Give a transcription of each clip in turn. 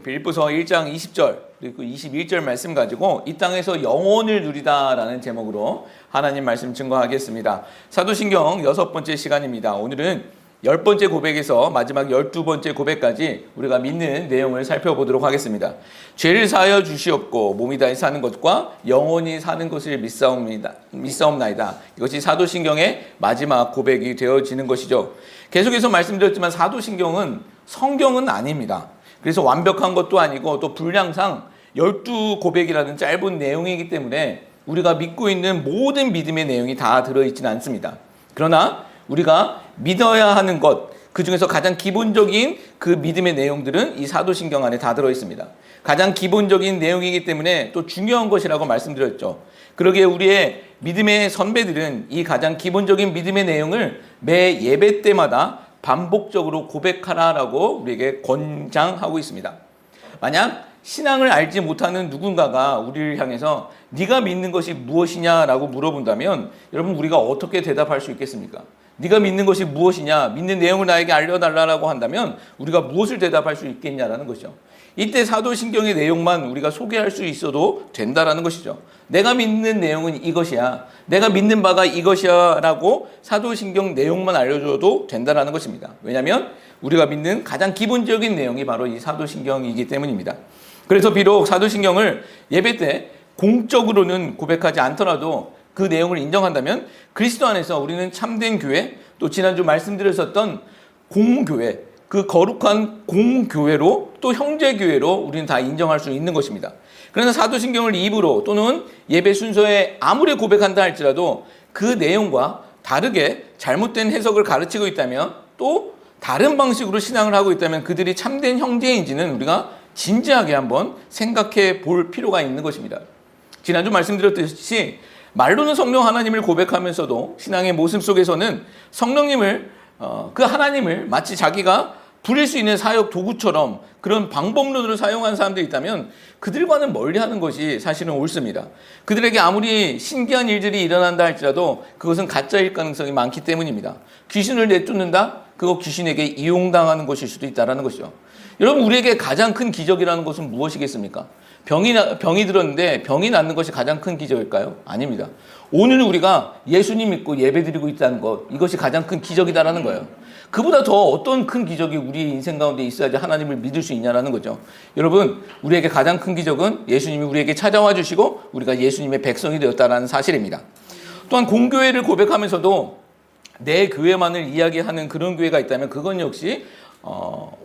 빌립보서 1장 20절 그리고 21절 말씀 가지고 이 땅에서 영원을 누리다라는 제목으로 하나님 말씀 증거하겠습니다. 사도신경 6번째 시간입니다. 오늘은 10번째 고백에서 마지막 12번째 고백까지 우리가 믿는 내용을 살펴보도록 하겠습니다. 죄를 사하여 주시옵고 몸이 다해 사는 것과 영원히 사는 것을 믿사옵나이다. 이것이 사도신경의 마지막 고백이 되어지는 것이죠. 계속해서 말씀드렸지만 사도신경은 성경은 아닙니다. 그래서 완벽한 것도 아니고 또 분량상 12고백이라는 짧은 내용이기 때문에 우리가 믿고 있는 모든 믿음의 내용이 다 들어있지는 않습니다. 그러나 우리가 믿어야 하는 것, 그 중에서 가장 기본적인 그 믿음의 내용들은 이 사도신경 안에 다 들어있습니다. 가장 기본적인 내용이기 때문에 또 중요한 것이라고 말씀드렸죠. 그러기에 우리의 믿음의 선배들은 이 가장 기본적인 믿음의 내용을 매 예배 때마다 반복적으로 고백하라라고 우리에게 권장하고 있습니다. 만약 신앙을 알지 못하는 누군가가 우리를 향해서 네가 믿는 것이 무엇이냐라고 물어본다면 여러분 우리가 어떻게 대답할 수 있겠습니까? 네가 믿는 것이 무엇이냐, 믿는 내용을 나에게 알려달라고 한다면 우리가 무엇을 대답할 수 있겠냐라는 것이죠. 이때 사도신경의 내용만 우리가 소개할 수 있어도 된다라는 것이죠. 내가 믿는 내용은 이것이야, 내가 믿는 바가 이것이야 라고 사도신경 내용만 알려줘도 된다라는 것입니다. 왜냐하면 우리가 믿는 가장 기본적인 내용이 바로 이 사도신경이기 때문입니다. 그래서 비록 사도신경을 예배 때 공적으로는 고백하지 않더라도 그 내용을 인정한다면 그리스도 안에서 우리는 참된 교회, 또 지난주 말씀드렸었던 공교회, 그 거룩한 공교회로 또 형제교회로 우리는 다 인정할 수 있는 것입니다. 그러나 사도신경을 입으로 또는 예배 순서에 아무리 고백한다 할지라도 그 내용과 다르게 잘못된 해석을 가르치고 있다면 또 다른 방식으로 신앙을 하고 있다면 그들이 참된 형제인지는 우리가 진지하게 한번 생각해 볼 필요가 있는 것입니다. 지난주 말씀드렸듯이 말로는 성령 하나님을 고백하면서도 신앙의 모습 속에서는 성령님을 그 하나님을 마치 자기가 부릴 수 있는 사역 도구처럼 그런 방법론으로 사용하는 사람들이 있다면 그들과는 멀리하는 것이 사실은 옳습니다. 그들에게 아무리 신기한 일들이 일어난다 할지라도 그것은 가짜일 가능성이 많기 때문입니다. 귀신을 내쫓는다? 그거 귀신에게 이용당하는 것일 수도 있다는 것이죠. 여러분 우리에게 가장 큰 기적이라는 것은 무엇이겠습니까? 병이 들었는데 병이 낫는 것이 가장 큰 기적일까요? 아닙니다. 오늘 우리가 예수님 믿고 예배드리고 있다는 것, 이것이 가장 큰 기적이다라는 거예요. 그보다 더 어떤 큰 기적이 우리의 인생 가운데 있어야지 하나님을 믿을 수 있냐라는 거죠. 여러분 우리에게 가장 큰 기적은 예수님이 우리에게 찾아와 주시고 우리가 예수님의 백성이 되었다는 사실입니다. 또한 공교회를 고백하면서도 내 교회만을 이야기하는 그런 교회가 있다면 그건 역시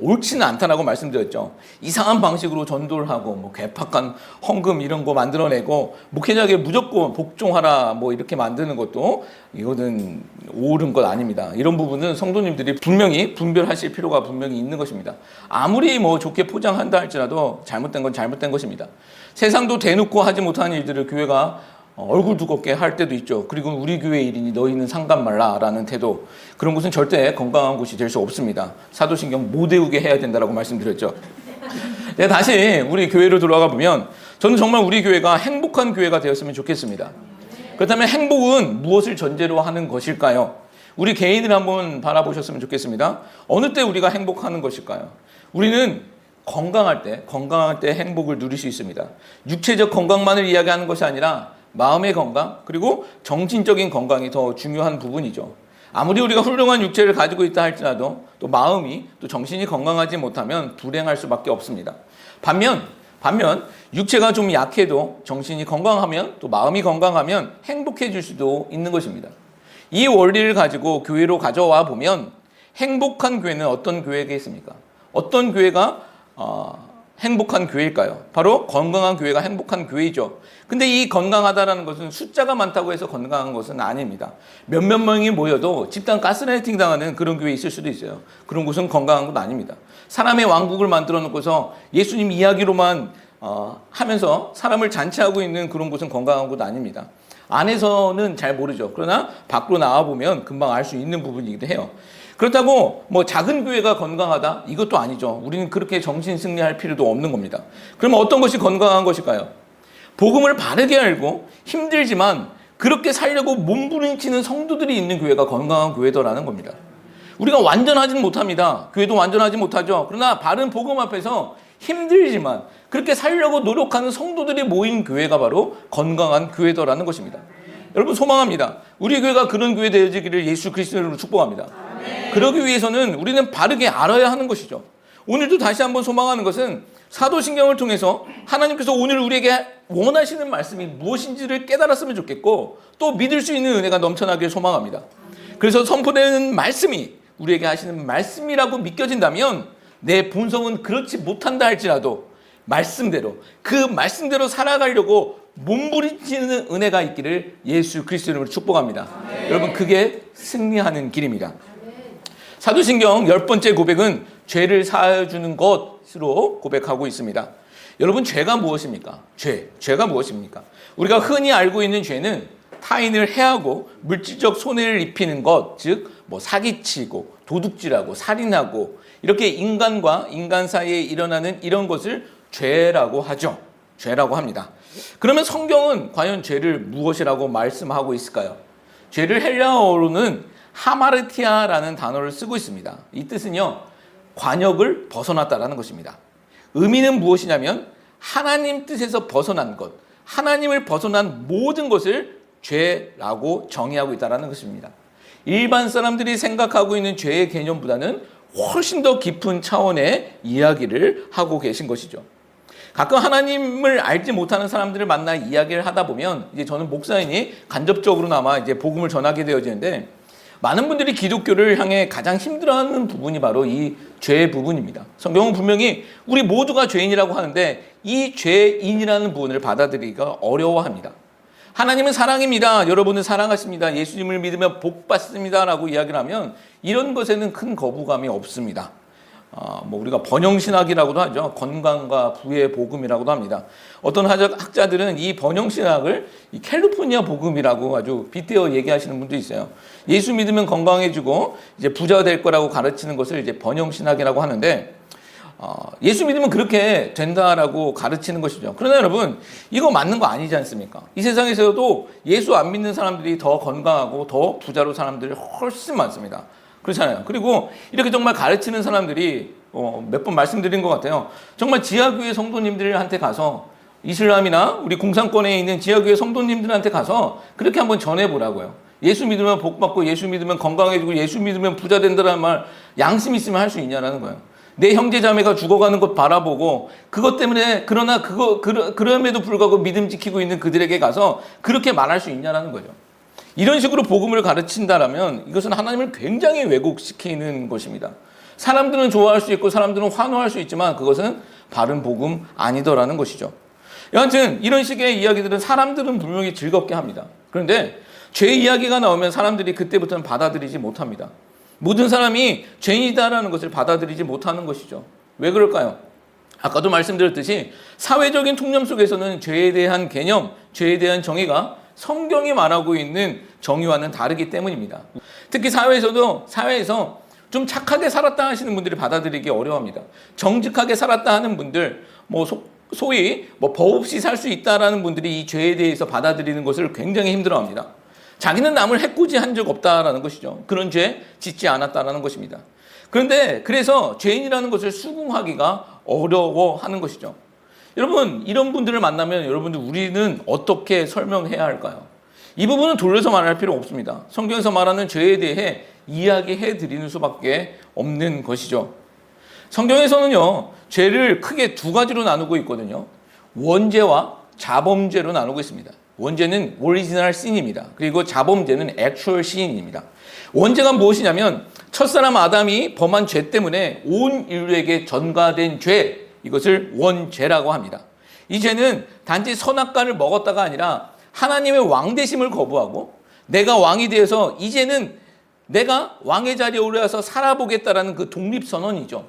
옳지는 않다라고 말씀드렸죠. 이상한 방식으로 전도를 하고 뭐 괴팍한 헌금 이런 거 만들어내고 목회자에게 무조건 복종하라 뭐 이렇게 만드는 것도 이거는 옳은 것 아닙니다. 이런 부분은 성도님들이 분명히 분별하실 필요가 분명히 있는 것입니다. 아무리 뭐 좋게 포장한다 할지라도 잘못된 건 잘못된 것입니다. 세상도 대놓고 하지 못하는 일들을 교회가 얼굴 두껍게 할 때도 있죠. 그리고 우리 교회 일이니 너희는 상관 말라라는 태도, 그런 것은 절대 건강한 곳이 될 수 없습니다. 사도신경 못 외우게 해야 된다라고 말씀드렸죠. 다시 우리 교회로 돌아가 보면 저는 정말 우리 교회가 행복한 교회가 되었으면 좋겠습니다. 그렇다면 행복은 무엇을 전제로 하는 것일까요? 우리 개인을 한번 바라보셨으면 좋겠습니다. 어느 때 우리가 행복하는 것일까요? 우리는 건강할 때 행복을 누릴 수 있습니다. 육체적 건강만을 이야기하는 것이 아니라 마음의 건강 그리고 정신적인 건강이 더 중요한 부분이죠. 아무리 우리가 훌륭한 육체를 가지고 있다 할지라도 또 마음이 또 정신이 건강하지 못하면 불행할 수밖에 없습니다. 반면 육체가 좀 약해도 정신이 건강하면 또 마음이 건강하면 행복해질 수도 있는 것입니다. 이 원리를 가지고 교회로 가져와 보면 행복한 교회는 어떤 교회겠습니까? 어떤 교회가 행복한 교회일까요? 바로 건강한 교회가 행복한 교회이죠. 근데 이 건강하다라는 것은 숫자가 많다고 해서 건강한 것은 아닙니다. 몇몇 명이 모여도 집단 가스라이팅 당하는 그런 교회 있을 수도 있어요. 그런 곳은 건강한 것 아닙니다. 사람의 왕국을 만들어 놓고서 예수님 이야기로만 하면서 사람을 잔치하고 있는 그런 곳은 건강한 곳 아닙니다. 안에서는 잘 모르죠. 그러나 밖으로 나와보면 금방 알 수 있는 부분이기도 해요. 그렇다고 뭐 작은 교회가 건강하다? 이것도 아니죠. 우리는 그렇게 정신 승리할 필요도 없는 겁니다. 그러면 어떤 것이 건강한 것일까요? 복음을 바르게 알고 힘들지만 그렇게 살려고 몸부림치는 성도들이 있는 교회가 건강한 교회더라는 겁니다. 우리가 완전하지는 못합니다. 교회도 완전하지 못하죠. 그러나 바른 복음 앞에서 힘들지만 그렇게 살려고 노력하는 성도들이 모인 교회가 바로 건강한 교회더라는 것입니다. 여러분, 소망합니다. 우리 교회가 그런 교회 되어지기를 예수 그리스도로 축복합니다. 그러기 위해서는 우리는 바르게 알아야 하는 것이죠. 오늘도 다시 한번 소망하는 것은 사도신경을 통해서 하나님께서 오늘 우리에게 원하시는 말씀이 무엇인지를 깨달았으면 좋겠고, 또 믿을 수 있는 은혜가 넘쳐나길 소망합니다. 그래서 선포되는 말씀이 우리에게 하시는 말씀이라고 믿겨진다면 내 본성은 그렇지 못한다 할지라도 말씀대로, 그 말씀대로 살아가려고 몸부림치는 은혜가 있기를 예수 그리스도 이름으로 축복합니다. 여러분, 그게 승리하는 길입니다. 사도신경 10번째 고백은 죄를 사하여 주는 것으로 고백하고 있습니다. 여러분, 죄가 무엇입니까? 죄가 무엇입니까? 우리가 흔히 알고 있는 죄는 타인을 해하고 물질적 손해를 입히는 것, 즉 사기치고 도둑질하고 살인하고 이렇게 인간과 인간 사이에 일어나는 이런 것을 죄라고 하죠. 죄라고 합니다. 그러면 성경은 과연 죄를 무엇이라고 말씀하고 있을까요? 죄를 헬라어로는 하마르티아라는 단어를 쓰고 있습니다. 이 뜻은요, 관역을 벗어났다라는 것입니다. 의미는 무엇이냐면 하나님 뜻에서 벗어난 것, 하나님을 벗어난 모든 것을 죄라고 정의하고 있다는 것입니다. 일반 사람들이 생각하고 있는 죄의 개념보다는 훨씬 더 깊은 차원의 이야기를 하고 계신 것이죠. 가끔 하나님을 알지 못하는 사람들을 만나 이야기를 하다 보면, 이제 저는 목사이니 간접적으로나마 이제 복음을 전하게 되어지는데, 많은 분들이 기독교를 향해 가장 힘들어하는 부분이 바로 이 죄의 부분입니다. 성경은 분명히 우리 모두가 죄인이라고 하는데 이 죄인이라는 부분을 받아들이기가 어려워합니다. 하나님은 사랑입니다. 여러분은 사랑하십니다. 예수님을 믿으면 복 받습니다. 라고 이야기를 하면 이런 것에는 큰 거부감이 없습니다. 우리가 번영신학이라고도 하죠. 건강과 부의 복음이라고도 합니다. 어떤 학자들은 이 번영신학을 이 캘리포니아 복음이라고 아주 빗대어 얘기하시는 분도 있어요. 예수 믿으면 건강해지고 이제 부자가 될 거라고 가르치는 것을 이제 번영신학이라고 하는데, 예수 믿으면 그렇게 된다라고 가르치는 것이죠. 그러나 여러분, 이거 맞는 거 아니지 않습니까? 이 세상에서도 예수 안 믿는 사람들이 더 건강하고 더 부자로 사람들이 훨씬 많습니다. 그렇잖아요. 그리고 이렇게 정말 가르치는 사람들이 몇 번 말씀드린 것 같아요. 정말 지하교회 성도님들한테 가서, 이슬람이나 우리 공산권에 있는 지하교회 성도님들한테 가서 그렇게 한번 전해보라고요. 예수 믿으면 복 받고 예수 믿으면 건강해지고 예수 믿으면 부자 된다는 말 양심 있으면 할 수 있냐라는 거예요. 내 형제 자매가 죽어가는 것 바라보고 그것 때문에, 그러나 그럼에도 불구하고 믿음 지키고 있는 그들에게 가서 그렇게 말할 수 있냐라는 거죠. 이런 식으로 복음을 가르친다라면 이것은 하나님을 굉장히 왜곡시키는 것입니다. 사람들은 좋아할 수 있고 사람들은 환호할 수 있지만 그것은 바른 복음 아니더라는 것이죠. 여하튼 이런 식의 이야기들은 사람들은 분명히 즐겁게 합니다. 그런데 죄 이야기가 나오면 사람들이 그때부터는 받아들이지 못합니다. 모든 사람이 죄인이다라는 것을 받아들이지 못하는 것이죠. 왜 그럴까요? 아까도 말씀드렸듯이 사회적인 통념 속에서는 죄에 대한 개념, 죄에 대한 정의가 성경이 말하고 있는 정의와는 다르기 때문입니다. 특히 사회에서 좀 착하게 살았다 하시는 분들이 받아들이기 어려워합니다. 정직하게 살았다 하는 분들, 소위 법 없이 살 수 있다라는 분들이 이 죄에 대해서 받아들이는 것을 굉장히 힘들어합니다. 자기는 남을 해코지한 적 없다라는 것이죠. 그런 죄 짓지 않았다라는 것입니다. 그래서 죄인이라는 것을 수긍하기가 어려워하는 것이죠. 여러분, 이런 분들을 만나면 우리는 어떻게 설명해야 할까요? 이 부분은 돌려서 말할 필요 없습니다. 성경에서 말하는 죄에 대해 이야기해 드리는 수밖에 없는 것이죠. 성경에서는요, 죄를 크게 두 가지로 나누고 있거든요. 원죄와 자범죄로 나누고 있습니다. 원죄는 오리지널 신입니다. 그리고 자범죄는 액츄얼 신입니다. 원죄가 무엇이냐면 첫사람 아담이 범한 죄 때문에 온 인류에게 전가된 죄, 이것을 원죄라고 합니다. 이 죄는 단지 선악과를 먹었다가 아니라 하나님의 왕되심을 거부하고 내가 왕이 되어서 이제는 내가 왕의 자리에 올라서 살아보겠다라는 그 독립선언이죠.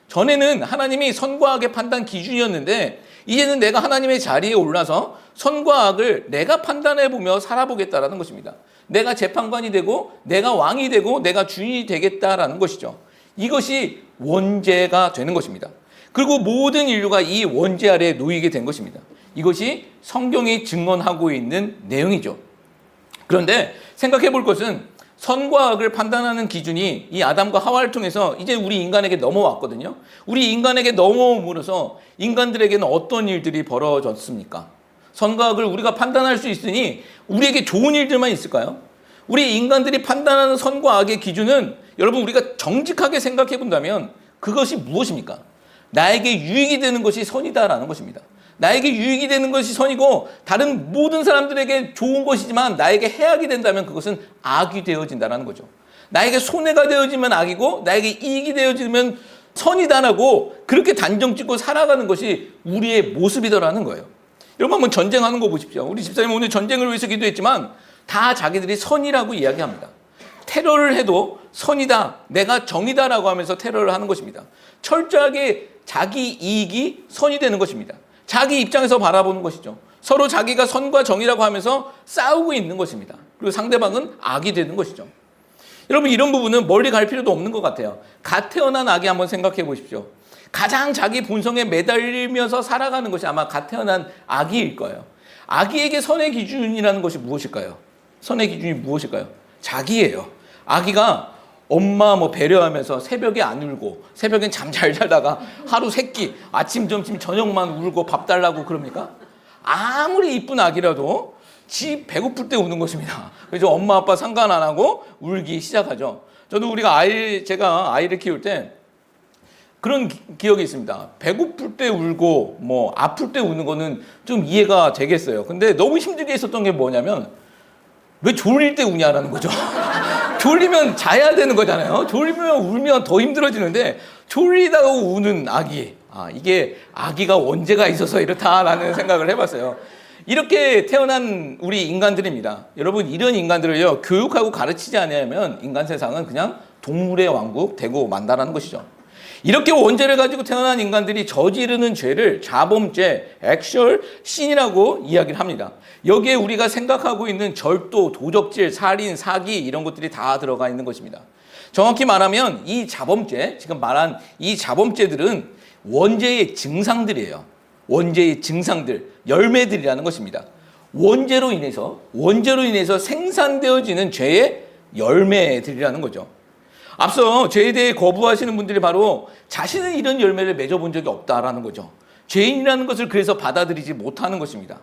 전에는 하나님이 선과 악의 판단 기준이었는데 이제는 내가 하나님의 자리에 올라서 선과 악을 내가 판단해보며 살아보겠다라는 것입니다. 내가 재판관이 되고 내가 왕이 되고 내가 주인이 되겠다라는 것이죠. 이것이 원죄가 되는 것입니다. 그리고 모든 인류가 이 원죄 아래에 놓이게 된 것입니다. 이것이 성경이 증언하고 있는 내용이죠. 그런데 생각해 볼 것은 선과 악을 판단하는 기준이 이 아담과 하와를 통해서 이제 우리 인간에게 넘어왔거든요. 우리 인간에게 넘어옴으로써 인간들에게는 어떤 일들이 벌어졌습니까? 선과 악을 우리가 판단할 수 있으니 우리에게 좋은 일들만 있을까요? 우리 인간들이 판단하는 선과 악의 기준은 여러분 우리가 정직하게 생각해 본다면 그것이 무엇입니까? 나에게 유익이 되는 것이 선이다라는 것입니다. 나에게 유익이 되는 것이 선이고 다른 모든 사람들에게 좋은 것이지만 나에게 해악이 된다면 그것은 악이 되어진다는 거죠. 나에게 손해가 되어지면 악이고 나에게 이익이 되어지면 선이다라고 그렇게 단정 짓고 살아가는 것이 우리의 모습이더라는 거예요. 여러분 한번 전쟁하는 거 보십시오. 우리 집사님 오늘 전쟁을 위해서 기도했지만 다 자기들이 선이라고 이야기합니다. 테러를 해도 선이다, 내가 정이다라고 하면서 테러를 하는 것입니다. 철저하게 자기 이익이 선이 되는 것입니다. 자기 입장에서 바라보는 것이죠. 서로 자기가 선과 정이라고 하면서 싸우고 있는 것입니다. 그리고 상대방은 악이 되는 것이죠. 여러분 이런 부분은 멀리 갈 필요도 없는 것 같아요. 갓 태어난 아기 한번 생각해 보십시오. 가장 자기 본성에 매달리면서 살아가는 것이 아마 갓 태어난 아기일 거예요. 아기에게 선의 기준이라는 것이 무엇일까요? 선의 기준이 무엇일까요? 자기예요. 아기가 엄마 배려하면서 새벽에 안 울고 새벽엔 잠 잘 자다가 하루 세끼 아침 점심 저녁만 울고 밥 달라고 그럽니까? 아무리 이쁜 아기라도 지 배고플 때 우는 것입니다. 그래서 엄마 아빠 상관 안 하고 울기 시작하죠. 저도 제가 아이를 키울 때 그런 기억이 있습니다. 배고플 때 울고 아플 때 우는 거는 좀 이해가 되겠어요. 근데 너무 힘들게 했었던 게 뭐냐면 왜 졸릴 때 우냐라는 거죠. 졸리면 자야 되는 거잖아요. 졸리면 울면 더 힘들어지는데 졸리다고 우는 아기. 이게 아기가 원죄가 있어서 이렇다라는 생각을 해봤어요. 이렇게 태어난 우리 인간들입니다. 여러분 이런 인간들을요 교육하고 가르치지 않으면 인간 세상은 그냥 동물의 왕국 되고 만다라는 것이죠. 이렇게 원죄를 가지고 태어난 인간들이 저지르는 죄를 자범죄, 액션, 신이라고 이야기를 합니다. 여기에 우리가 생각하고 있는 절도, 도적질, 살인, 사기 이런 것들이 다 들어가 있는 것입니다. 정확히 말하면 이 자범죄, 지금 말한 이 자범죄들은 원죄의 증상들이에요. 원죄의 증상들, 열매들이라는 것입니다. 원죄로 인해서 생산되어지는 죄의 열매들이라는 거죠. 앞서 죄에 대해 거부하시는 분들이 바로 자신은 이런 열매를 맺어본 적이 없다라는 거죠. 죄인이라는 것을 그래서 받아들이지 못하는 것입니다.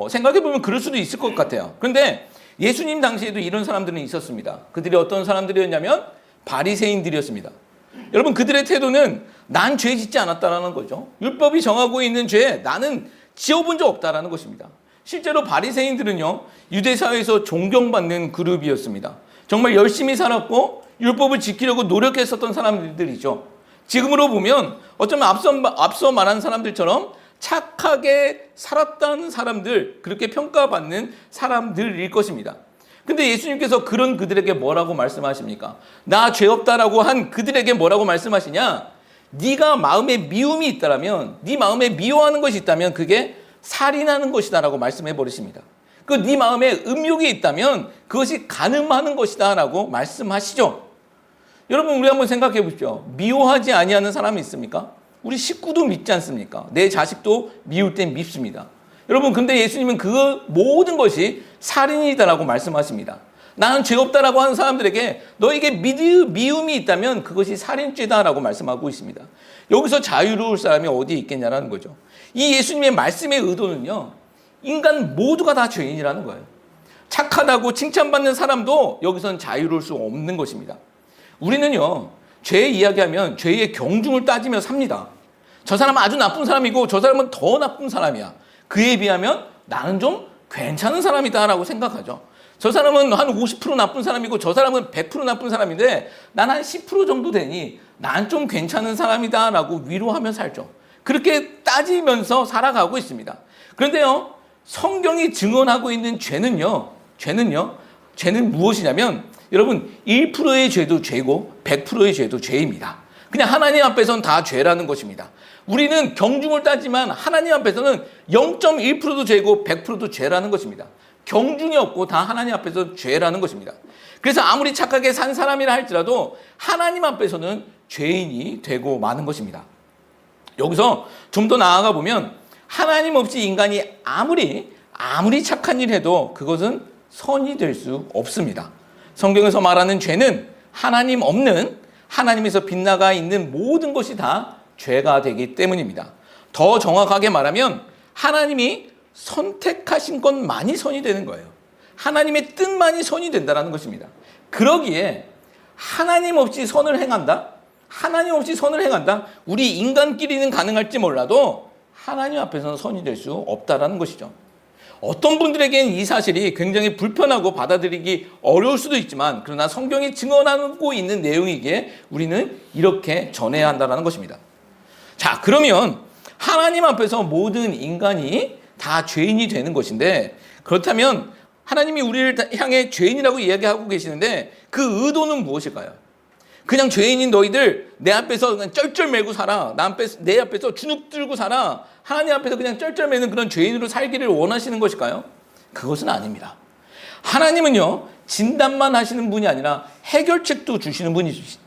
생각해보면 그럴 수도 있을 것 같아요. 그런데 예수님 당시에도 이런 사람들은 있었습니다. 그들이 어떤 사람들이었냐면 바리새인들이었습니다. 여러분 그들의 태도는 난 죄 짓지 않았다라는 거죠. 율법이 정하고 있는 죄 나는 지어본 적 없다라는 것입니다. 실제로 바리새인들은요 유대 사회에서 존경받는 그룹이었습니다. 정말 열심히 살았고 율법을 지키려고 노력했었던 사람들이죠. 지금으로 보면 어쩌면 앞서 말한 사람들처럼 착하게 살았다는 사람들, 그렇게 평가받는 사람들일 것입니다. 근데 예수님께서 그런 그들에게 뭐라고 말씀하십니까? 나 죄 없다라고 한 그들에게 뭐라고 말씀하시냐? 네가 마음에 미움이 있다라면, 네 마음에 미워하는 것이 있다면 그게 살인하는 것이다라고 말씀해 버리십니다. 네 마음에 음욕이 있다면 그것이 간음하는 것이다라고 말씀하시죠. 여러분 우리 한번 생각해 보십시오. 미워하지 아니하는 사람이 있습니까? 우리 식구도 밉지 않습니까? 내 자식도 미울 땐 밉습니다. 여러분 근데 예수님은 그 모든 것이 살인이다라고 말씀하십니다. 나는 죄 없다라고 하는 사람들에게 너에게 미움이 있다면 그것이 살인죄다라고 말씀하고 있습니다. 여기서 자유로울 사람이 어디에 있겠냐라는 거죠. 이 예수님의 말씀의 의도는요. 인간 모두가 다 죄인이라는 거예요. 착하다고 칭찬받는 사람도 여기서는 자유로울 수 없는 것입니다. 우리는요, 죄 이야기하면 죄의 경중을 따지며 삽니다. 저 사람은 아주 나쁜 사람이고 저 사람은 더 나쁜 사람이야. 그에 비하면 나는 좀 괜찮은 사람이다라고 생각하죠. 저 사람은 한 50% 나쁜 사람이고 저 사람은 100% 나쁜 사람인데 난 한 10% 정도 되니 난 좀 괜찮은 사람이다라고 위로하며 살죠. 그렇게 따지면서 살아가고 있습니다. 그런데요, 성경이 증언하고 있는 죄는요, 죄는 무엇이냐면 여러분 1%의 죄도 죄고 100%의 죄도 죄입니다. 그냥 하나님 앞에서는 다 죄라는 것입니다. 우리는 경중을 따지만 하나님 앞에서는 0.1%도 죄고 100%도 죄라는 것입니다. 경중이 없고 다 하나님 앞에서 죄라는 것입니다. 그래서 아무리 착하게 산 사람이라 할지라도 하나님 앞에서는 죄인이 되고 마는 것입니다. 여기서 좀 더 나아가 보면 하나님 없이 인간이 아무리 착한 일을 해도 그것은 선이 될 수 없습니다. 성경에서 말하는 죄는 하나님 없는, 하나님에서 빗나가 있는 모든 것이 다 죄가 되기 때문입니다. 더 정확하게 말하면 하나님이 선택하신 것만이 선이 되는 거예요. 하나님의 뜻만이 선이 된다는 것입니다. 그러기에 하나님 없이 선을 행한다? 하나님 없이 선을 행한다? 우리 인간끼리는 가능할지 몰라도 하나님 앞에서는 선이 될 수 없다는 것이죠. 어떤 분들에게는 이 사실이 굉장히 불편하고 받아들이기 어려울 수도 있지만, 그러나 성경이 증언하고 있는 내용이기에 우리는 이렇게 전해야 한다는 것입니다. 자, 그러면 하나님 앞에서 모든 인간이 다 죄인이 되는 것인데, 그렇다면 하나님이 우리를 향해 죄인이라고 이야기하고 계시는데 그 의도는 무엇일까요? 그냥 죄인인 너희들 내 앞에서 그냥 쩔쩔매고 살아, 내 앞에서 주눅 들고 살아, 하나님 앞에서 그냥 쩔쩔매는 그런 죄인으로 살기를 원하시는 것일까요? 그것은 아닙니다. 하나님은요, 진단만 하시는 분이 아니라 해결책도 주시는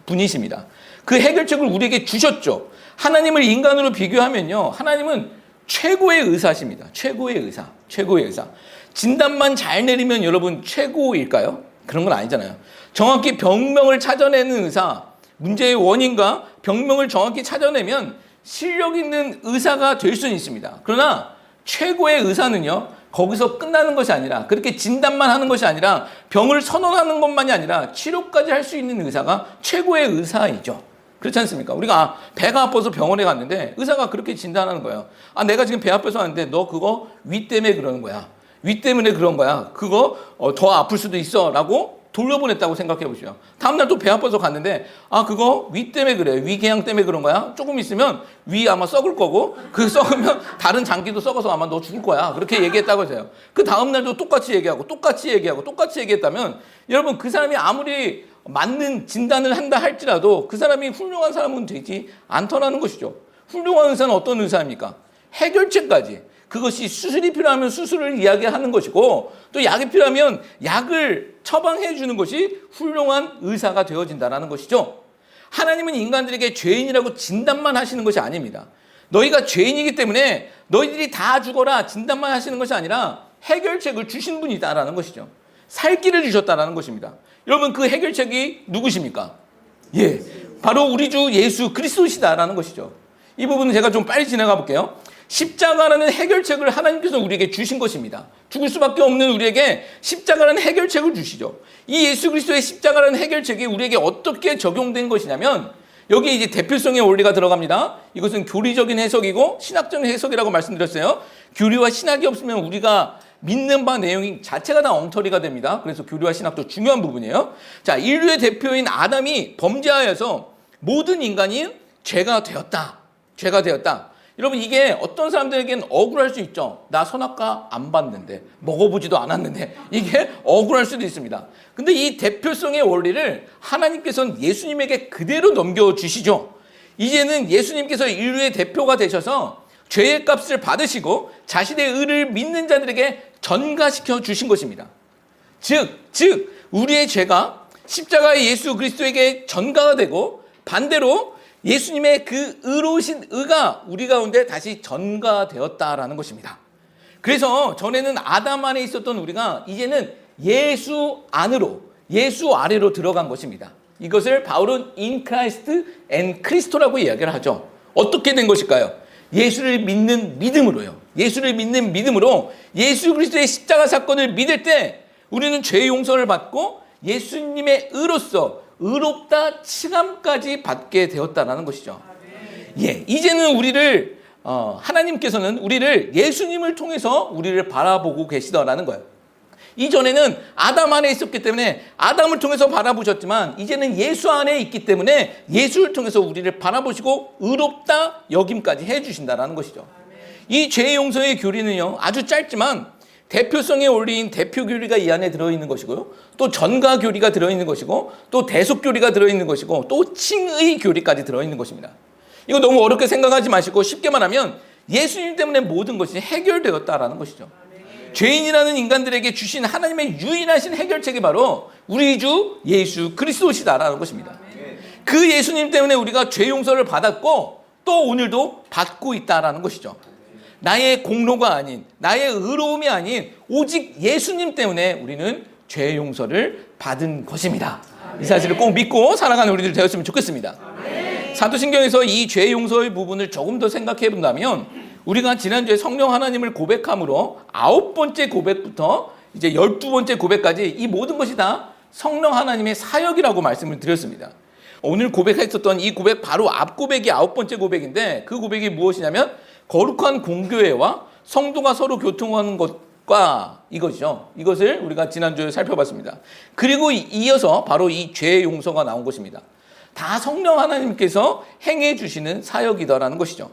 분이십니다. 그 해결책을 우리에게 주셨죠. 하나님을 인간으로 비교하면요, 하나님은 최고의 의사십니다. 최고의 의사. 진단만 잘 내리면 여러분 최고일까요? 그런 건 아니잖아요. 정확히 병명을 찾아내는 의사, 문제의 원인과 병명을 정확히 찾아내면 실력 있는 의사가 될 수는 있습니다. 그러나 최고의 의사는요, 거기서 끝나는 것이 아니라, 그렇게 진단만 하는 것이 아니라 병을 선언하는 것만이 아니라 치료까지 할 수 있는 의사가 최고의 의사이죠. 그렇지 않습니까? 우리가 배가 아파서 병원에 갔는데 의사가 그렇게 진단하는 거예요. 내가 지금 배 아파서 왔는데 너 그거 위 때문에 그러는 거야. 위 때문에 그런 거야. 그거 더 아플 수도 있어 라고 돌려보냈다고 생각해 보시죠. 다음날 또 배 아파서 갔는데 그거 위 때문에 그래. 위궤양 때문에 그런 거야. 조금 있으면 위 아마 썩을 거고, 그 썩으면 다른 장기도 썩어서 아마 너 죽을 거야. 그렇게 얘기했다고 하세요. 그 다음날도 똑같이 얘기했다면 여러분, 그 사람이 아무리 맞는 진단을 한다 할지라도 그 사람이 훌륭한 사람은 되지 않더라는 것이죠. 훌륭한 의사는 어떤 의사입니까? 해결책까지. 그것이 수술이 필요하면 수술을 이야기하는 것이고, 또 약이 필요하면 약을 처방해 주는 것이 훌륭한 의사가 되어진다는 것이죠. 하나님은 인간들에게 죄인이라고 진단만 하시는 것이 아닙니다. 너희가 죄인이기 때문에 너희들이 다 죽어라 진단만 하시는 것이 아니라 해결책을 주신 분이다라는 것이죠. 살 길을 주셨다는 것입니다. 여러분, 그 해결책이 누구십니까? 바로 우리 주 예수 그리스도시다라는 것이죠. 이 부분은 제가 좀 빨리 지나가 볼게요. 십자가라는 해결책을 하나님께서 우리에게 주신 것입니다. 죽을 수밖에 없는 우리에게 십자가라는 해결책을 주시죠. 이 예수 그리스도의 십자가라는 해결책이 우리에게 어떻게 적용된 것이냐면, 여기 이제 대표성의 원리가 들어갑니다. 이것은 교리적인 해석이고 신학적인 해석이라고 말씀드렸어요. 교리와 신학이 없으면 우리가 믿는 바 내용이 자체가 다 엉터리가 됩니다. 그래서 교리와 신학도 중요한 부분이에요. 자, 인류의 대표인 아담이 범죄하여서 모든 인간이 죄가 되었다. 여러분, 이게 어떤 사람들에게는 억울할 수 있죠. 나 선악과 안 봤는데, 먹어보지도 않았는데, 이게 억울할 수도 있습니다. 근데 이 대표성의 원리를 하나님께서는 예수님에게 그대로 넘겨주시죠. 이제는 예수님께서 인류의 대표가 되셔서 죄의 값을 받으시고 자신의 의를 믿는 자들에게 전가시켜 주신 것입니다. 즉 우리의 죄가 십자가의 예수 그리스도에게 전가가 되고, 반대로 예수님의 그 의로우신 의가 우리 가운데 다시 전가되었다라는 것입니다. 그래서 전에는 아담 안에 있었던 우리가 이제는 예수 안으로, 예수 아래로 들어간 것입니다. 이것을 바울은 in Christ and Christo라고 이야기를 하죠. 어떻게 된 것일까요? 예수를 믿는 믿음으로요. 예수를 믿는 믿음으로 예수 그리스도의 십자가 사건을 믿을 때 우리는 죄 용서를 받고 예수님의 의로서 의롭다 칭함까지 받게 되었다는 것이죠. 이제는 우리를 하나님께서는 우리를 예수님을 통해서 우리를 바라보고 계시더라는 거예요. 이전에는 아담 안에 있었기 때문에 아담을 통해서 바라보셨지만, 이제는 예수 안에 있기 때문에 예수를 통해서 우리를 바라보시고 의롭다 여김까지 해주신다는 것이죠. 이 죄 용서의 교리는요, 아주 짧지만 대표성의 원리인 대표 교리가 이 안에 들어있는 것이고요, 또 전가 교리가 들어있는 것이고, 또 대속 교리가 들어있는 것이고, 또 칭의 교리까지 들어있는 것입니다. 이거 너무 어렵게 생각하지 마시고 쉽게 말하면 예수님 때문에 모든 것이 해결되었다라는 것이죠. 죄인이라는 인간들에게 주신 하나님의 유일하신 해결책이 바로 우리 주 예수 그리스도시다라는 것입니다. 그 예수님 때문에 우리가 죄 용서를 받았고 또 오늘도 받고 있다라는 것이죠. 나의 공로가 아닌, 나의 의로움이 아닌 오직 예수님 때문에 우리는 죄 용서를 받은 것입니다. 이 사실을 꼭 믿고 살아가는 우리들 되었으면 좋겠습니다. 사도신경에서 이 죄 용서의 부분을 조금 더 생각해 본다면 우리가 지난주에 성령 하나님을 고백함으로 9번째 고백부터 이제 12번째 고백까지 이 모든 것이 다 성령 하나님의 사역이라고 말씀을 드렸습니다. 오늘 고백했었던 이 고백 바로 앞 고백이 9번째 고백인데 그 고백이 무엇이냐면 거룩한 공교회와 성도가 서로 교통하는 것과 이것이죠. 이것을 우리가 지난주에 살펴봤습니다. 그리고 이어서 바로 이 죄 용서가 나온 것입니다. 다 성령 하나님께서 행해 주시는 사역이다라는 것이죠.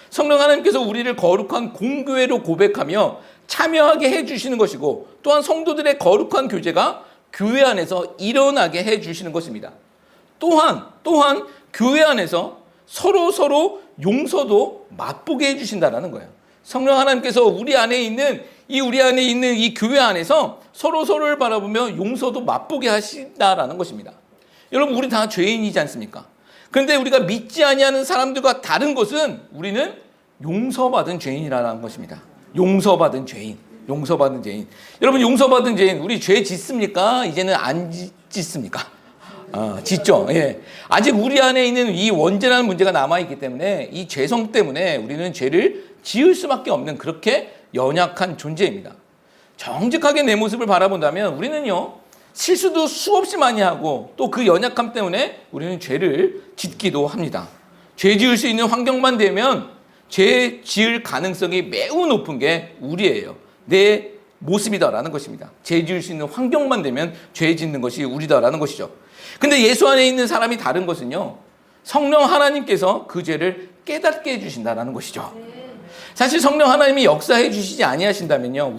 성령 하나님께서 우리를 거룩한 공교회로 고백하며 참여하게 해 주시는 것이고 또한 성도들의 거룩한 교제가 교회 안에서 일어나게 해 주시는 것입니다. 또한 교회 안에서 서로 용서도 맛보게 해 주신다라는 거예요. 성령 하나님께서 우리 안에 있는 이 교회 안에서 서로를 바라보며 용서도 맛보게 하신다라는 것입니다. 여러분 우리 다 죄인이지 않습니까? 그런데 우리가 믿지 아니하는 사람들과 다른 것은 우리는 용서받은 죄인이라는 것입니다. 용서받은 죄인. 여러분 용서받은 죄인 우리 죄 짓습니까? 이제는 안 짓습니까? 짓죠. 예. 아직 우리 안에 있는 이 원죄라는 문제가 남아있기 때문에 이 죄성 때문에 우리는 죄를 지을 수밖에 없는 그렇게 연약한 존재입니다. 정직하게 내 모습을 바라본다면 우리는요 실수도 수없이 많이 하고 또 그 연약함 때문에 우리는 죄를 짓기도 합니다. 죄 지을 수 있는 환경만 되면 죄 지을 가능성이 매우 높은 게 우리예요. 내 모습이다라는 것입니다. 죄 지을 수 있는 환경만 되면 죄 짓는 것이 우리다라는 것이죠. 근데 예수 안에 있는 사람이 다른 것은요. 성령 하나님께서 그 죄를 깨닫게 해주신다라는 것이죠. 사실 성령 하나님이 역사해 주시지 아니하신다면요.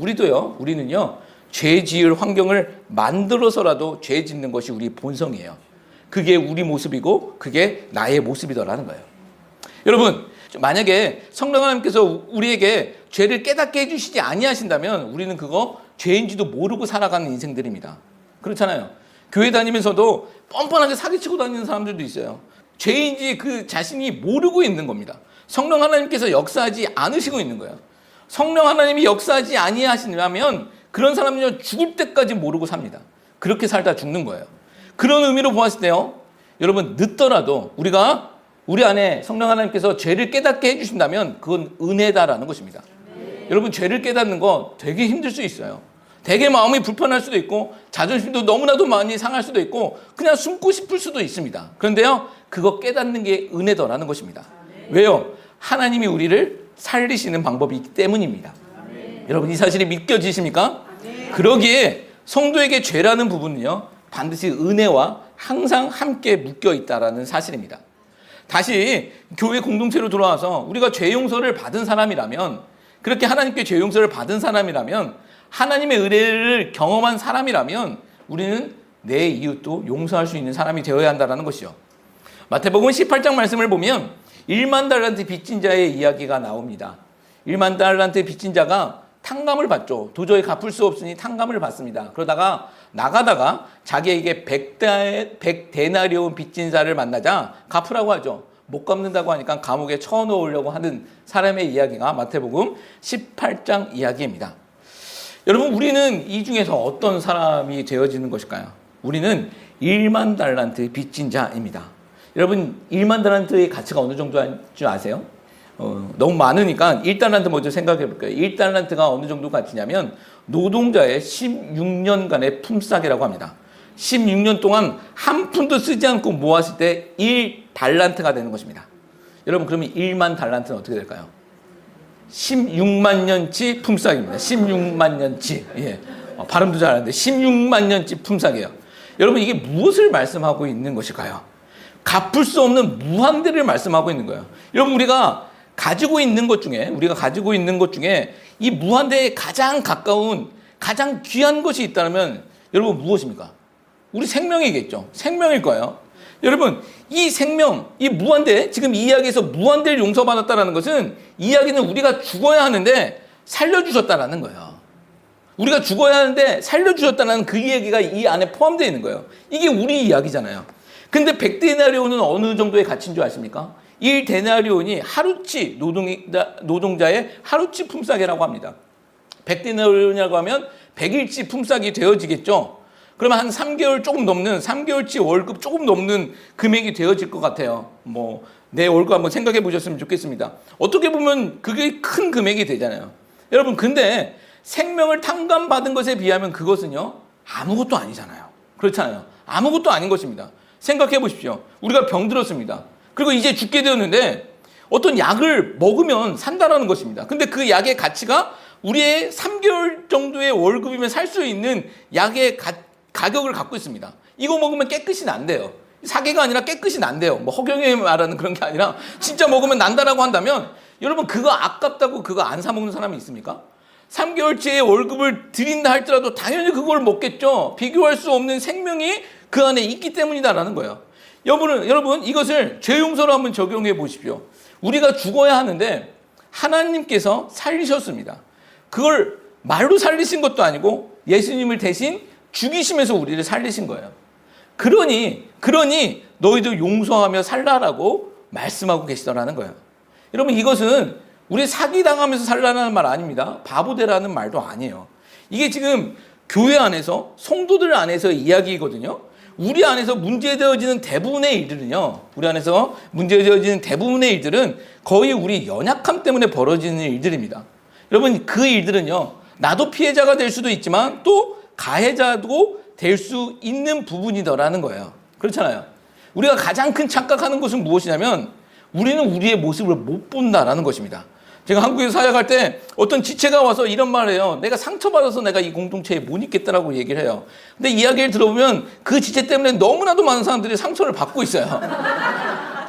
우리는요. 죄 지을 환경을 만들어서라도 죄 짓는 것이 우리 본성이에요. 그게 우리 모습이고 그게 나의 모습이더라는 거예요. 여러분 만약에 성령 하나님께서 우리에게 죄를 깨닫게 해주시지 아니하신다면 우리는 그거 죄인지도 모르고 살아가는 인생들입니다. 그렇잖아요. 교회 다니면서도 뻔뻔하게 사기치고 다니는 사람들도 있어요. 죄인지 그 자신이 모르고 있는 겁니다. 성령 하나님께서 역사하지 않으시고 있는 거예요. 성령 하나님이 역사하지 아니하시면 그런 사람은요 죽을 때까지 모르고 삽니다. 그렇게 살다 죽는 거예요. 그런 의미로 보았을 때요 여러분 늦더라도 우리 안에 성령 하나님께서 죄를 깨닫게 해주신다면 그건 은혜다라는 것입니다. 여러분 죄를 깨닫는 거 되게 힘들 수 있어요. 되게 마음이 불편할 수도 있고 자존심도 너무나도 많이 상할 수도 있고 그냥 숨고 싶을 수도 있습니다. 그런데요 그거 깨닫는 게 은혜더라는 것입니다. 왜요? 하나님이 우리를 살리시는 방법이기 때문입니다. 여러분 이 사실이 믿겨지십니까? 그러기에 성도에게 죄라는 부분은요 반드시 은혜와 항상 함께 묶여 있다라는 사실입니다. 다시 교회 공동체로 돌아와서 우리가 죄 용서를 받은 사람이라면 그렇게 하나님께 죄 용서를 받은 사람이라면 하나님의 은혜를 경험한 사람이라면 우리는 내 이웃도 용서할 수 있는 사람이 되어야 한다는 것이죠. 마태복음 18장 말씀을 보면 1만 달란트 빚진 자의 이야기가 나옵니다. 1만 달란트 빚진 자가 탕감을 받죠. 도저히 갚을 수 없으니 탕감을 받습니다. 그러다가 나가다가 자기에게 100데나리온 빚진 자를 만나자 갚으라고 하죠. 못 갚는다고 하니까 감옥에 쳐넣으려고 하는 사람의 이야기가 마태복음 18장 이야기입니다. 여러분 우리는 이 중에서 어떤 사람이 되어지는 것일까요? 우리는 1만 달란트 빚진 자입니다. 여러분 1만 달란트의 가치가 어느 정도인 줄 아세요? 너무 많으니까 1달란트 먼저 생각해 볼까요? 1달란트가 어느 정도 가치냐면 노동자의 16년간의 품삯이라고 합니다. 16년 동안 한 푼도 쓰지 않고 모았을 때 1달란트가 되는 것입니다. 여러분 그러면 1만 달란트는 어떻게 될까요? 16만 년치 품삯입니다. 16만 년치. 예. 발음도 잘하는데 16만 년치 품삯이에요. 여러분 이게 무엇을 말씀하고 있는 것일까요? 갚을 수 없는 무한대를 말씀하고 있는 거예요. 여러분 우리가 가지고 있는 것 중에 이 무한대에 가장 가까운 가장 귀한 것이 있다면 여러분 무엇입니까? 우리 생명이겠죠. 생명일 거예요. 여러분 이 생명, 이 무한대, 지금 이 이야기에서 무한대를 용서받았다는 것은 이야기는 우리가 죽어야 하는데 살려주셨다는 거예요. 우리가 죽어야 하는데 살려주셨다는 그 얘기가 이 안에 포함되어 있는 거예요. 이게 우리 이야기잖아요. 근데 100데나리온은 어느 정도의 가치인 줄 아십니까? 1데나리온이 하루치 노동자의 하루치 품삯이라고 합니다. 100데나리온이라고 하면 100일치 품삯이 되어지겠죠. 그러면 한 3개월 조금 넘는 3개월치 월급 조금 넘는 금액이 되어질 것 같아요. 뭐 내 월급 한번 생각해 보셨으면 좋겠습니다. 어떻게 보면 그게 큰 금액이 되잖아요. 여러분 근데 생명을 탕감받은 것에 비하면 그것은요 아무것도 아니잖아요. 그렇잖아요. 아무것도 아닌 것입니다. 생각해 보십시오. 우리가 병들었습니다. 그리고 이제 죽게 되었는데 어떤 약을 먹으면 산다라는 것입니다. 근데 그 약의 가치가 우리의 3개월 정도의 월급이면 살 수 있는 약의 가격을 갖고 있습니다. 이거 먹으면 깨끗이 난대요. 사계가 아니라 깨끗이 난대요. 뭐 허경영이 말하는 그런 게 아니라 진짜 먹으면 난다라고 한다면 여러분 그거 아깝다고 그거 안 사 먹는 사람이 있습니까? 3개월치의 월급을 드린다 할지라도 당연히 그걸 먹겠죠. 비교할 수 없는 생명이 그 안에 있기 때문이다라는 거예요. 여러분 이것을 죄 용서로 한번 적용해 보십시오. 우리가 죽어야 하는데 하나님께서 살리셨습니다. 그걸 말로 살리신 것도 아니고 예수님을 대신 죽이시면서 우리를 살리신 거예요. 그러니 너희도 용서하며 살라라고 말씀하고 계시더라는 거예요. 여러분 이것은 우리 사기당하면서 살라는 말 아닙니다. 바보되라는 말도 아니에요. 이게 지금 교회 안에서 성도들 안에서 이야기거든요. 우리 안에서 문제되어지는 대부분의 일들은 거의 우리 연약함 때문에 벌어지는 일들입니다. 여러분 그 일들은요 나도 피해자가 될 수도 있지만 또 가해자도 될 수 있는 부분이더라는 거예요. 그렇잖아요. 우리가 가장 큰 착각하는 것은 무엇이냐면 우리는 우리의 모습을 못 본다라는 것입니다. 제가 한국에서 사역할 때 어떤 지체가 와서 이런 말을 해요. 내가 상처받아서 내가 이 공동체에 못 있겠다라고 얘기를 해요. 근데 이야기를 들어보면 그 지체 때문에 너무나도 많은 사람들이 상처를 받고 있어요.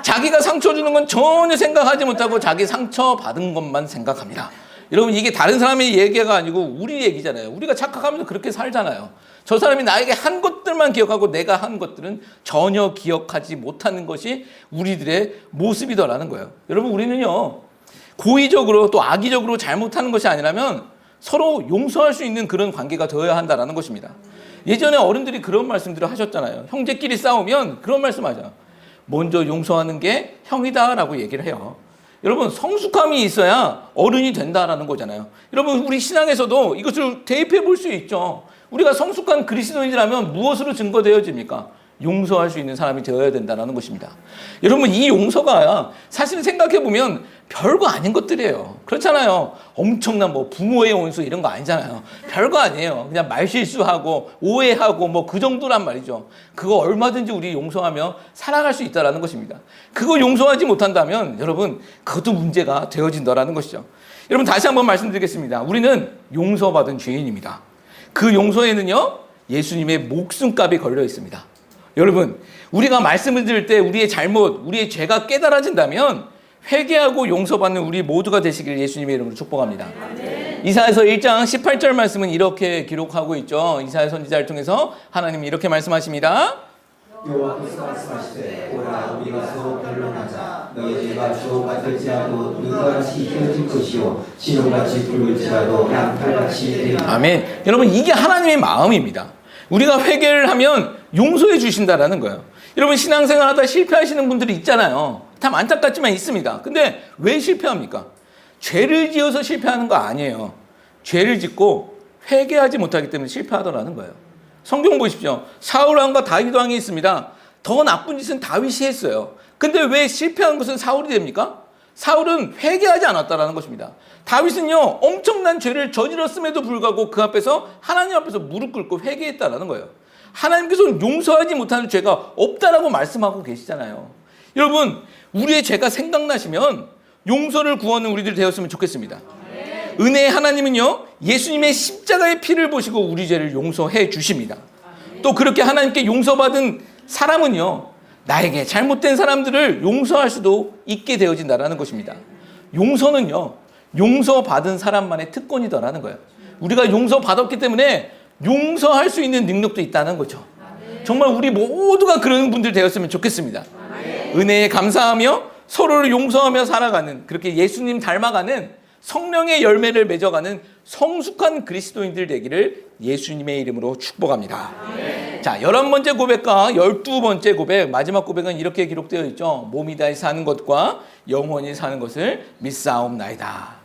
자기가 상처 주는 건 전혀 생각하지 못하고 자기 상처 받은 것만 생각합니다. 여러분 이게 다른 사람의 얘기가 아니고 우리 얘기잖아요. 우리가 착각하면서 그렇게 살잖아요. 저 사람이 나에게 한 것들만 기억하고 내가 한 것들은 전혀 기억하지 못하는 것이 우리들의 모습이더라는 거예요. 여러분 우리는요 고의적으로 또 악의적으로 잘못하는 것이 아니라면 서로 용서할 수 있는 그런 관계가 되어야 한다는 것입니다. 예전에 어른들이 그런 말씀들을 하셨잖아요. 형제끼리 싸우면 그런 말씀하죠. 먼저 용서하는 게 형이다라고 얘기를 해요. 여러분 성숙함이 있어야 어른이 된다라는 거잖아요. 여러분 우리 신앙에서도 이것을 대입해 볼 수 있죠. 우리가 성숙한 그리스도인이라면 무엇으로 증거되어집니까? 용서할 수 있는 사람이 되어야 된다는 것입니다. 여러분 이 용서가 사실 생각해보면 별거 아닌 것들이에요. 그렇잖아요. 엄청난 뭐 부모의 원수 이런 거 아니잖아요. 별거 아니에요. 그냥 말실수하고 오해하고 뭐 그 정도란 말이죠. 그거 얼마든지 우리 용서하며 살아갈 수 있다는 것입니다. 그거 용서하지 못한다면 여러분 그것도 문제가 되어진다는 것이죠. 여러분 다시 한번 말씀드리겠습니다. 우리는 용서받은 죄인입니다. 그 용서에는요 예수님의 목숨값이 걸려 있습니다. 여러분 우리가 말씀을 들을 때 우리의 잘못, 우리의 죄가 깨달아진다면 회개하고 용서받는 우리 모두가 되시길 예수님의 이름으로 축복합니다. 이사야서 1장 18절 말씀은 이렇게 기록하고 있죠. 이사야 선지자를 통해서 하나님이 이렇게 말씀하십니다. 여호와께서 말씀하시되 보라 우리가 서로 변론하자 너희 죄가 주옥같을지라도 눈같이 휘어질 것이요 진홍같이 붉을지라도 양털같이 되리라. 아멘. 여러분 이게 하나님의 마음입니다. 우리가 회개를 하면 용서해 주신다라는 거예요. 여러분 신앙생활 하다 실패하시는 분들이 있잖아요. 참 안타깝지만 있습니다. 근데 왜 실패합니까? 죄를 지어서 실패하는 거 아니에요. 죄를 짓고 회개하지 못하기 때문에 실패하더라는 거예요. 성경 보십시오. 사울 왕과 다윗 왕이 있습니다. 더 나쁜 짓은 다윗이 했어요. 근데 왜 실패한 것은 사울이 됩니까? 사울은 회개하지 않았다라는 것입니다. 다윗은요 엄청난 죄를 저질렀음에도 불구하고 그 앞에서 하나님 앞에서 무릎 꿇고 회개했다라는 거예요. 하나님께서는 용서하지 못하는 죄가 없다라고 말씀하고 계시잖아요. 여러분 우리의 죄가 생각나시면 용서를 구하는 우리들 되었으면 좋겠습니다. 은혜의 하나님은요 예수님의 십자가의 피를 보시고 우리 죄를 용서해 주십니다. 또 그렇게 하나님께 용서받은 사람은요 나에게 잘못된 사람들을 용서할 수도 있게 되어진다라는 것입니다. 용서는요 용서받은 사람만의 특권이더라는 거예요. 우리가 용서받았기 때문에 용서할 수 있는 능력도 있다는 거죠. 정말 우리 모두가 그런 분들 되었으면 좋겠습니다. 은혜에 감사하며 서로를 용서하며 살아가는 그렇게 예수님 닮아가는 성령의 열매를 맺어가는 성숙한 그리스도인들 되기를 예수님의 이름으로 축복합니다. 자, 11번째 고백과 12번째 고백, 마지막 고백은 이렇게 기록되어 있죠. 몸이 다시 사는 것과 영원히 사는 것을 믿사옵나이다.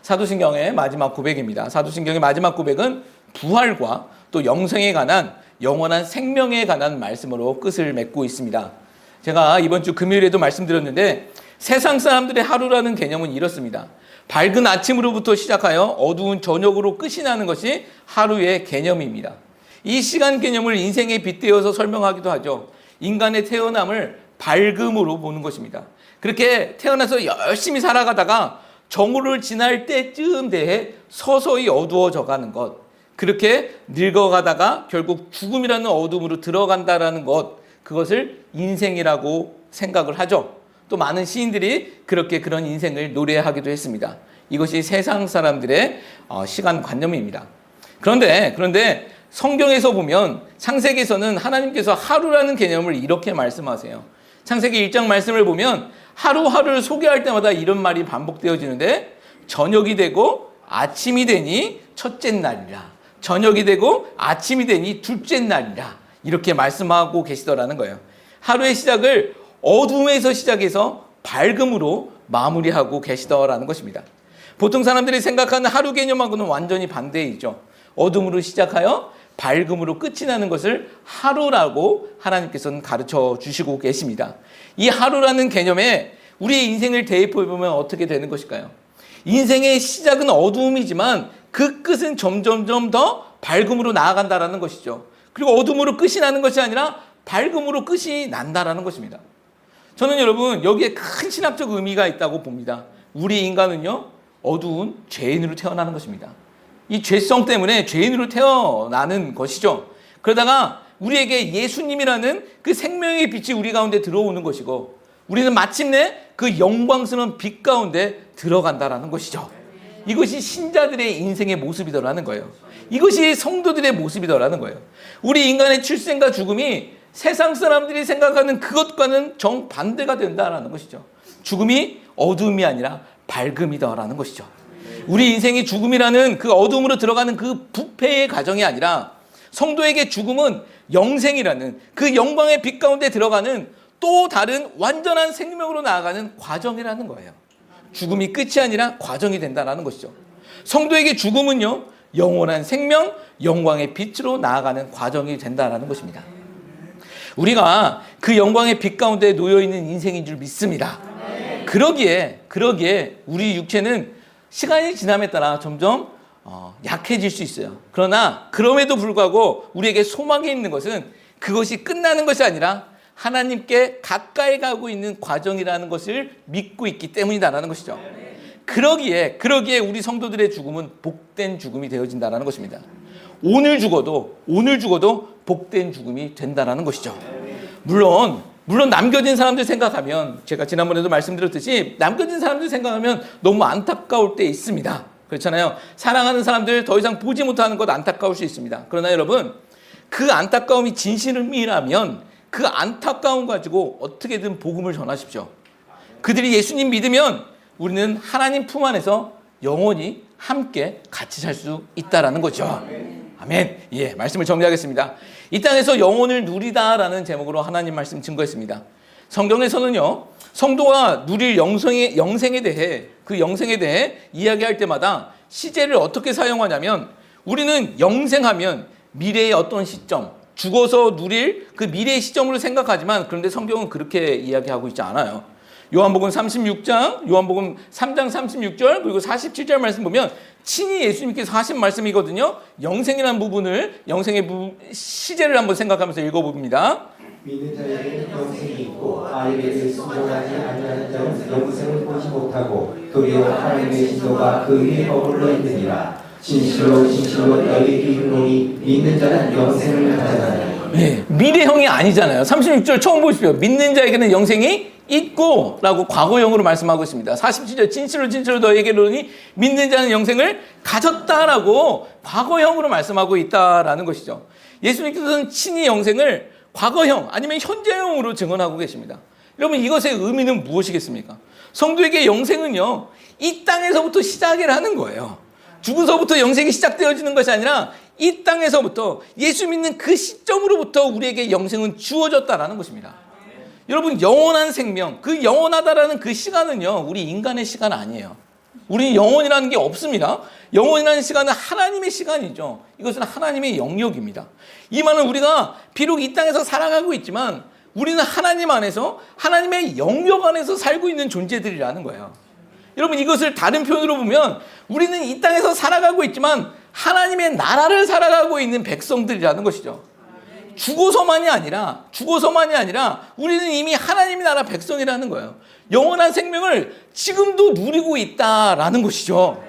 사도신경의 마지막 고백입니다. 사도신경의 마지막 고백은 부활과 또 영생에 관한 영원한 생명에 관한 말씀으로 끝을 맺고 있습니다. 제가 이번 주 금요일에도 말씀드렸는데 세상 사람들의 하루라는 개념은 이렇습니다. 밝은 아침으로부터 시작하여 어두운 저녁으로 끝이 나는 것이 하루의 개념입니다. 이 시간 개념을 인생에 빗대어서 설명하기도 하죠. 인간의 태어남을 밝음으로 보는 것입니다. 그렇게 태어나서 열심히 살아가다가 정오를 지날 때쯤 되에 서서히 어두워져 가는 것, 그렇게 늙어가다가 결국 죽음이라는 어둠으로 들어간다라는 것, 그것을 인생이라고 생각을 하죠. 또 많은 시인들이 그렇게 그런 인생을 노래하기도 했습니다. 이것이 세상 사람들의 시간관념입니다. 그런데 성경에서 보면 창세기에서는 하나님께서 하루라는 개념을 이렇게 말씀하세요. 창세기 1장 말씀을 보면 하루하루를 소개할 때마다 이런 말이 반복되어지는데, 저녁이 되고 아침이 되니 첫째 날이라, 저녁이 되고 아침이 되니 둘째 날이라, 이렇게 말씀하고 계시더라는 거예요. 하루의 시작을 어둠에서 시작해서 밝음으로 마무리하고 계시더라는 것입니다. 보통 사람들이 생각하는 하루 개념하고는 완전히 반대이죠. 어둠으로 시작하여 밝음으로 끝이 나는 것을 하루라고 하나님께서는 가르쳐 주시고 계십니다. 이 하루라는 개념에 우리의 인생을 대입해 보면 어떻게 되는 것일까요? 인생의 시작은 어두움이지만 그 끝은 점점점 더 밝음으로 나아간다라는 것이죠. 그리고 어둠으로 끝이 나는 것이 아니라 밝음으로 끝이 난다라는 것입니다. 저는 여러분 여기에 큰 신학적 의미가 있다고 봅니다. 우리 인간은요, 어두운 죄인으로 태어나는 것입니다. 이 죄성 때문에 죄인으로 태어나는 것이죠. 그러다가 우리에게 예수님이라는 그 생명의 빛이 우리 가운데 들어오는 것이고, 우리는 마침내 그 영광스러운 빛 가운데 들어간다라는 것이죠. 이것이 신자들의 인생의 모습이더라는 거예요. 이것이 성도들의 모습이더라는 거예요. 우리 인간의 출생과 죽음이 세상 사람들이 생각하는 그것과는 정반대가 된다라는 것이죠. 죽음이 어두움이 아니라 밝음이다라는 것이죠. 우리 인생이 죽음이라는 그 어둠으로 들어가는 그 부패의 과정이 아니라, 성도에게 죽음은 영생이라는 그 영광의 빛 가운데 들어가는 또 다른 완전한 생명으로 나아가는 과정이라는 거예요. 죽음이 끝이 아니라 과정이 된다는 것이죠. 성도에게 죽음은요, 영원한 생명, 영광의 빛으로 나아가는 과정이 된다는 것입니다. 우리가 그 영광의 빛 가운데 놓여있는 인생인 줄 믿습니다. 그러기에 우리 육체는 시간이 지남에 따라 점점 약해질 수 있어요. 그러나 그럼에도 불구하고 우리에게 소망이 있는 것은 그것이 끝나는 것이 아니라 하나님께 가까이 가고 있는 과정이라는 것을 믿고 있기 때문이다라는 것이죠. 그러기에 우리 성도들의 죽음은 복된 죽음이 되어진다라는 것입니다. 오늘 죽어도 복된 죽음이 된다라는 것이죠. 물론 남겨진 사람들 생각하면, 제가 지난번에도 말씀드렸듯이 남겨진 사람들 생각하면 너무 안타까울 때 있습니다. 그렇잖아요. 사랑하는 사람들 더 이상 보지 못하는 것 안타까울 수 있습니다. 그러나 여러분, 그 안타까움이 진실이라면 그 안타까움 가지고 어떻게든 복음을 전하십시오. 그들이 예수님 믿으면 우리는 하나님 품 안에서 영원히 함께 같이 살 수 있다라는 거죠. 아멘. 예, 말씀을 정리하겠습니다. 이 땅에서 영혼을 누리다라는 제목으로 하나님 말씀 증거했습니다. 성경에서는요, 성도가 누릴 영생에 대해 이야기할 때마다 시제를 어떻게 사용하냐면, 우리는 영생하면 미래의 어떤 시점, 죽어서 누릴 그 미래의 시점으로 생각하지만, 그런데 성경은 그렇게 이야기하고 있지 않아요. 요한복음 36장, 요한복음 3장 36절, 그리고 47절 말씀 보면 친히 예수님께서 하신 말씀이거든요. 영생이라는 부분을, 시제를 한번 생각하면서 읽어봅니다. 믿는 자에게는 영생이 있고 아이에게 순종하지 아니하는 자는 영생을 보지 못하고 도리어 하나님의 진노가 그 위에 머물러 있느니라. 진실로 너희에게 이르노니 믿는 자는 영생을 가져가리라. 네, 미래형이 아니잖아요. 36절 처음 보십시오. 믿는 자에게는 영생이 있고 라고 과거형으로 말씀하고 있습니다. 47절 진실로 너희에게 이르노니 믿는 자는 영생을 가졌다라고 과거형으로 말씀하고 있다라는 것이죠. 예수님께서는 친히 영생을 과거형 아니면 현재형으로 증언하고 계십니다. 여러분, 이것의 의미는 무엇이겠습니까? 성도에게 영생은요, 이 땅에서부터 시작을 하는 거예요. 죽어서부터 영생이 시작되어지는 것이 아니라 이 땅에서부터 예수 믿는 그 시점으로부터 우리에게 영생은 주어졌다라는 것입니다. 여러분, 영원한 생명, 그 영원하다라는 그 시간은요, 우리 인간의 시간 아니에요. 우리 영혼이라는 게 없습니다. 영혼이라는 시간은 하나님의 시간이죠. 이것은 하나님의 영역입니다. 이 말은 우리가 비록 이 땅에서 살아가고 있지만 우리는 하나님 안에서 하나님의 영역 안에서 살고 있는 존재들이라는 거예요. 여러분, 이것을 다른 표현으로 보면 우리는 이 땅에서 살아가고 있지만 하나님의 나라를 살아가고 있는 백성들이라는 것이죠. 죽어서만이 아니라 우리는 이미 하나님의 나라 백성이라는 거예요. 영원한 생명을 지금도 누리고 있다라는 것이죠.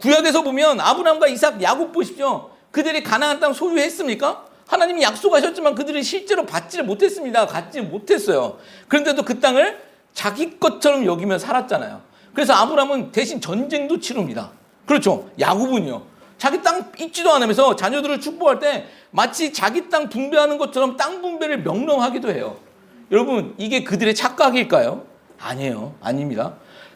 구약에서 보면 아브라함과 이삭, 야곱 보십시오. 그들이 가나안 땅 소유했습니까? 하나님이 약속하셨지만 그들이 실제로 받지를 못했습니다. 갖지 못했어요. 그런데도 그 땅을 자기 것처럼 여기며 살았잖아요. 그래서 아브라함은 대신 전쟁도 치릅니다. 그렇죠. 야곱은요. 자기 땅 잊지도 않으면서 자녀들을 축복할 때 마치 자기 땅 분배하는 것처럼 땅 분배를 명령하기도 해요. 여러분, 이게 그들의 착각일까요? 아니에요. 아닙니다.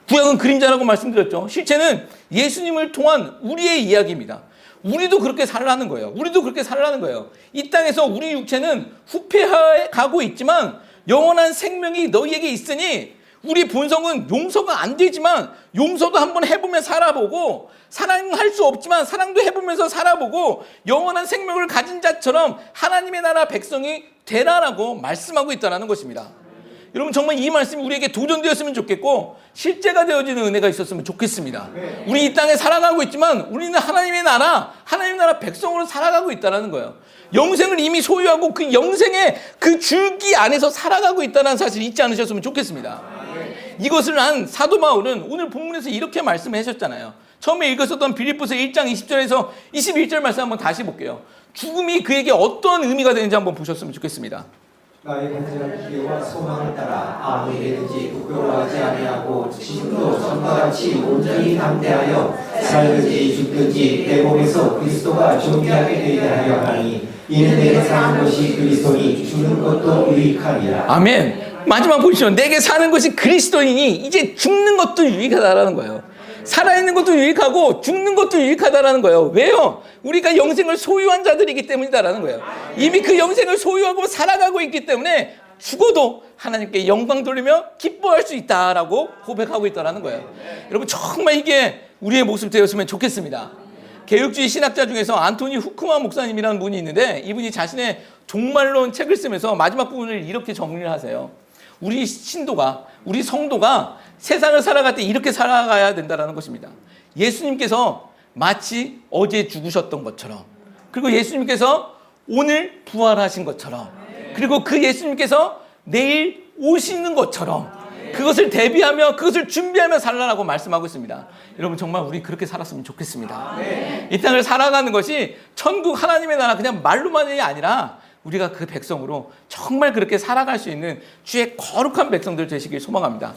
구약은 그림자라고 말씀드렸죠. 실체는 예수님을 통한 우리의 이야기입니다. 우리도 그렇게 살라는 거예요. 이 땅에서 우리 육체는 후패하고 있지만 영원한 생명이 너희에게 있으니 우리 본성은 용서가 안 되지만 용서도 한번 해보면 살아보고 사랑할 수 없지만 사랑도 해보면서 살아보고 영원한 생명을 가진 자처럼 하나님의 나라 백성이 되라라고 말씀하고 있다는 것입니다. 여러분, 정말 이 말씀이 우리에게 도전되었으면 좋겠고 실제가 되어지는 은혜가 있었으면 좋겠습니다. 우리 이 땅에 살아가고 있지만 우리는 하나님의 나라 백성으로 살아가고 있다는 거예요. 영생을 이미 소유하고 그 영생의 그 줄기 안에서 살아가고 있다는 사실 잊지 않으셨으면 좋겠습니다. 이것을 한 사도 바울은 오늘 본문에서 이렇게 말씀하셨잖아요. 처음에 읽었었던 빌립보서 1장 20절에서 21절 말씀 한번 다시 볼게요. 죽음이 그에게 어떤 의미가 되는지 한번 보셨으면 좋겠습니다. 나의 간절한 기대와 소망을 따라 아무 일에든지 부끄러워하지 아니하고 지금도 전과 같이 온전히 담대하여 살든지 죽든지 내 몸에서 그리스도가 존귀하게 되게 하려 하니 이는 내게 사는 것이 그리스도니 죽는 것도 유익하리라. 아멘. 마지막 보시죠. 내게 사는 것이 그리스도이니 이제 죽는 것도 유익하다라는 거예요. 살아있는 것도 유익하고 죽는 것도 유익하다라는 거예요. 왜요? 우리가 영생을 소유한 자들이기 때문이다라는 거예요. 이미 그 영생을 소유하고 살아가고 있기 때문에 죽어도 하나님께 영광 돌리며 기뻐할 수 있다라고 고백하고 있다라는 거예요. 여러분, 정말 이게 우리의 모습 되었으면 좋겠습니다. 개혁주의 신학자 중에서 안토니 후크만 목사님이라는 분이 있는데 이분이 자신의 종말론 책을 쓰면서 마지막 부분을 이렇게 정리를 하세요. 우리 신도가, 우리 성도가 세상을 살아갈 때 이렇게 살아가야 된다는 것입니다. 예수님께서 마치 어제 죽으셨던 것처럼, 그리고 예수님께서 오늘 부활하신 것처럼, 그리고 그 예수님께서 내일 오시는 것처럼 그것을 대비하며 그것을 준비하며 살라라고 말씀하고 있습니다. 여러분, 정말 우리 그렇게 살았으면 좋겠습니다. 이 땅을 살아가는 것이 천국 하나님의 나라 그냥 말로만이 아니라 우리가 그 백성으로 정말 그렇게 살아갈 수 있는 주의 거룩한 백성들 되시길 소망합니다.